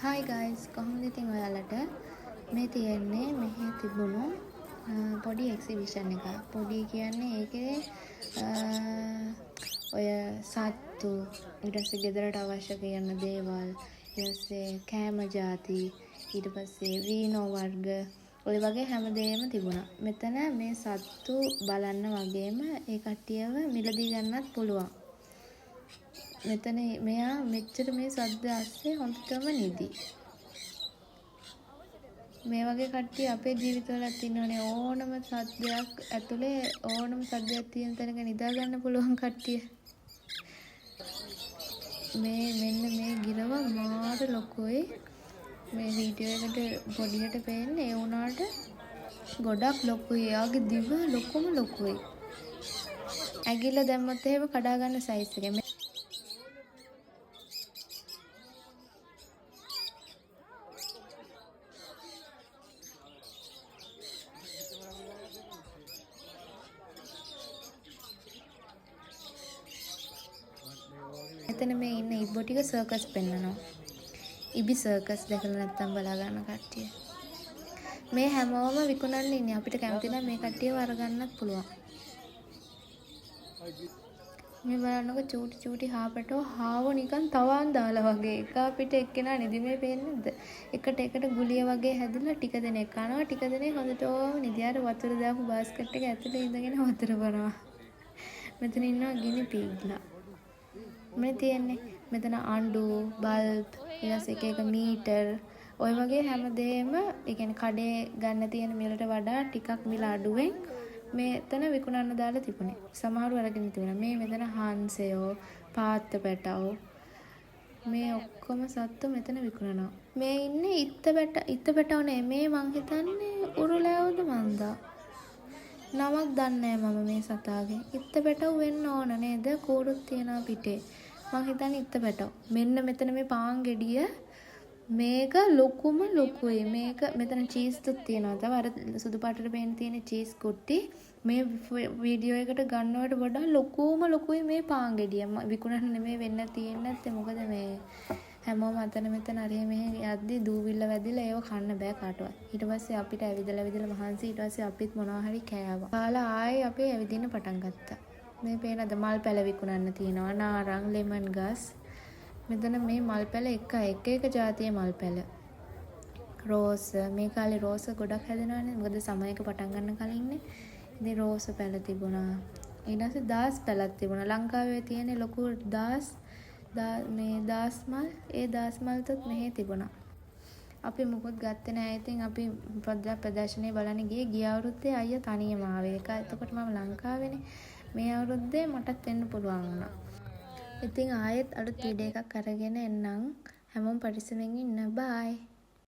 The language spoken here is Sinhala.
Hi guys, කොහොමද ඉතින් ඔයාලට මේ තියෙන්නේ මෙහි තිබුණු පොඩි එක්සිබිෂන් එකක්. පොඩි කියන්නේ ඒකේ ඔය සත්තු ඊට පස්සේ ගෙදරට අවශ්‍ය කරන දේවල් ඊට පස්සේ කෑම ಜಾති ඊට පස්සේ වීනෝ වර්ග ඔය වගේ හැමදේම තිබුණා. මෙතන මේ සත්තු බලන්න වගේම ඒ කට්ටියව මිලදී ගන්නත් පුළුවන්. මෙතන මෙයා මෙච්චර මේ සද්ද ඇස්සේ හොඳටම නිදි. මේ වගේ කට්ටිය අපේ ජීවිතවලත් ඉන්නවනේ ඕනම සද්දයක් ඇතුලේ ඕනම සද්දයක් තියෙන තැනක නිදා ගන්න පුළුවන් කට්ටිය. මේ මෙන්න මේ ගිරව මාර ලොකුයි. මේ වීඩියෝ එකට පොඩියට පේන්නේ ඒ වුණාට ගොඩක් ලොකුයි. එයාගේ දිව ලොකුම ලොකුයි. ඇගිල්ල දැම්මොත් එහෙම කඩා ගන්න සයිස් එකේ. මෙතන මේ ඉන්න ඉබ්බෝ ටික සර්කස් පෙන්නනවා. ඉබි සර්කස් දැකලා නැත්තම් බලා ගන්න කට්ටිය. මේ හැමෝම විකුණන්න ඉන්නේ. අපිට කැමති නම් මේ කට්ටියව අරගන්නත් පුළුවන්. මේ බලන්නකො චූටි හාපටෝ හාවෝ නිකන් තවාන් දාලා වගේ. එක අපිට එක්කෙනා නිදි මේ පේන්නේ නැද්ද? එකට ගුලිය වගේ හැදලා ටික දෙනෙක් කනවා. ටික දෙනෙක් හොඳටම නිදි අර වතුර දාපු බාස්කට් එක ඇතුලේ ඉඳගෙන වතුර බොනවා. මෙතන ඉන්නවා ගිනි පීග්ලා. මේ තියෙන්නේ මෙතන අඬු බල්බ් ඊළඟ එක මීටර් ඔය වගේ හැමදේම ඒ කියන්නේ කඩේ ගන්න තියෙන මිලට වඩා ටිකක් මිල අඩුවෙන් මෙතන විකුණන්න දාලා තිබුණේ. සමහරව අරගෙන තිබුණා. මේ මෙතන හංසයෝ පාත්ත පැටවෝ මේ ඔක්කොම සත්තු මෙතන විකුණනවා. මේ ඉන්නේ ඉත්ත පැටව නේ. මේ මං හිතන්නේ උරුලෑවුද මන්දා. නමක් දන්නේ මම මේ සතාගේ. ඉත්ත පැටව වෙන්න ඕන නේද? කූඩුත් තියනවා පිටේ. මං හිතන්නේ ඉත්ත පැටව. මෙන්න මෙතන මේ පාන් ගෙඩිය මේක ලොකුම ලොකුයි. මේක මෙතන චීස් තුත් තියනවා. තව අර සුදු පාටට පේන තියෙන චීස් කුට්ටි මේ වීඩියෝ එකට ගන්නවට වඩා ලොකුම ලොකුයි මේ පාන් ගෙඩිය. විකුණන්න නෙමෙයි වෙන්න තියෙන්නේ නැත්තේ. මොකද මේ හැමෝම අතන මෙතන අරේ මෙහෙ යද්දි දූවිල්ල වැදිලා ඒව කන්න බෑ කාටවත්. ඊට පස්සේ අපිට ඇවිදලා මහන්සි ඊට පස්සේ අපිත් මොනවා හරි කෑවා. කාලා ආයේ අපි ඇවිදින්න පටන් ගත්තා. මේ පේනද මල් පැල විකුණන්න තියෙනවා. නාරං ලෙමන් ගස්. මෙතන මේ මල් පැල එක જાතියේ මල් පැල. රෝස මේ කාලේ රෝස ගොඩක් හැදෙනවානේ. මොකද සමයක පටන් ගන්න කලින්නේ. ඉතින් රෝස පැල තිබුණා. ඊට පස්සේ දාස් පැලක් තිබුණා. ලංකාවේ තියෙන ලොකු මේ දාස් මල් ඒ දාස් මල් තුත් මෙහෙ තිබුණා. අපි මොකොත් ගත්තේ නැහැ. ඉතින් අපි ප්‍රදර්ශනයේ බලන්න ගිය අවුරුද්දේ අයියා තනියම ආවේ. එතකොට මම ලංකාවේනේ. මේ අවුරුද්දේ මටත් එන්න පුළුවන් වුණා. ඉතින් ආයෙත් අලුත් වීඩියෝ එකක් අරගෙන එන්නම්. හැමෝම පරිස්සමෙන් ඉන්න. බයි.